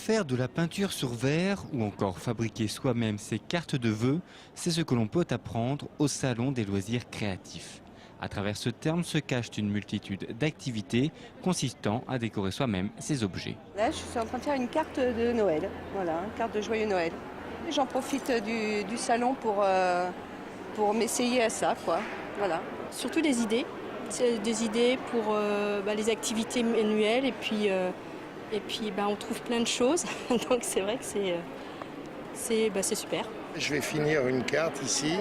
Faire de la peinture sur verre ou encore fabriquer soi-même ses cartes de vœux, c'est ce que l'on peut apprendre au Salon des loisirs créatifs. À travers ce terme se cache une multitude d'activités consistant à décorer soi-même ses objets. Là, je suis en train de faire une carte de Noël, voilà, une carte de joyeux Noël. J'en profite du salon pour m'essayer à ça, quoi. Voilà. Surtout des idées. C'est des idées pour les activités manuelles et puis on trouve plein de choses. Donc c'est vrai que c'est super. Je vais finir une carte ici,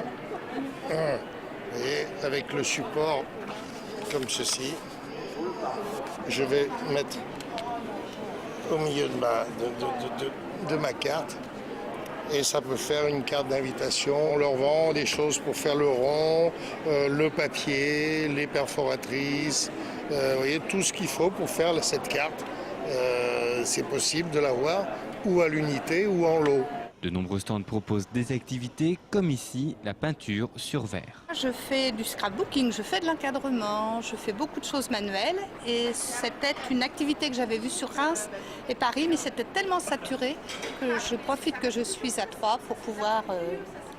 et avec le support comme ceci. Je vais mettre au milieu de ma carte. Et ça peut faire une carte d'invitation. On leur vend des choses pour faire le rond, le papier, les perforatrices, vous voyez, tout ce qu'il faut pour faire cette carte. C'est possible de l'avoir ou à l'unité ou en lot. De nombreux stands proposent des activités comme ici, la peinture sur verre. Je fais du scrapbooking, je fais de l'encadrement, je fais beaucoup de choses manuelles et c'était une activité que j'avais vue sur Reims et Paris, mais c'était tellement saturé que je profite que je suis à Troyes pour pouvoir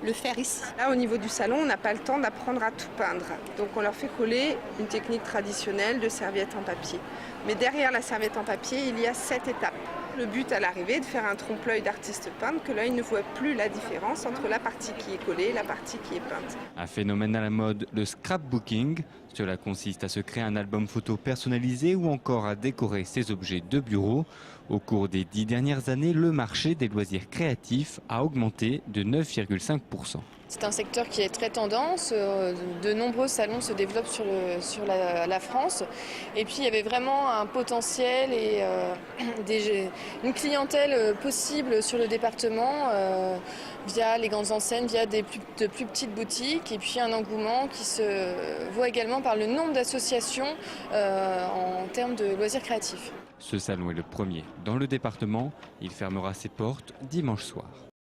le faire ici. Là, au niveau du salon, on n'a pas le temps d'apprendre à tout peindre. Donc on leur fait coller une technique traditionnelle de serviette en papier. Mais derrière la serviette en papier, il y a 7 étapes. Le but à l'arrivée est de faire un trompe-l'œil d'artiste peintre, que l'œil ne voit plus la différence entre la partie qui est collée et la partie qui est peinte. Un phénomène à la mode, le scrapbooking. Cela consiste à se créer un album photo personnalisé ou encore à décorer ses objets de bureau. Au cours des 10 dernières années, le marché des loisirs créatifs a augmenté de 9,5%. C'est un secteur qui est très tendance. De nombreux salons se développent sur la France. Et puis il y avait vraiment un potentiel et une clientèle possible sur le département via les grandes enseignes, via de plus petites boutiques. Et puis un engouement qui se voit également par le nombre d'associations en termes de loisirs créatifs. Ce salon est le premier dans le département. Il fermera ses portes dimanche soir.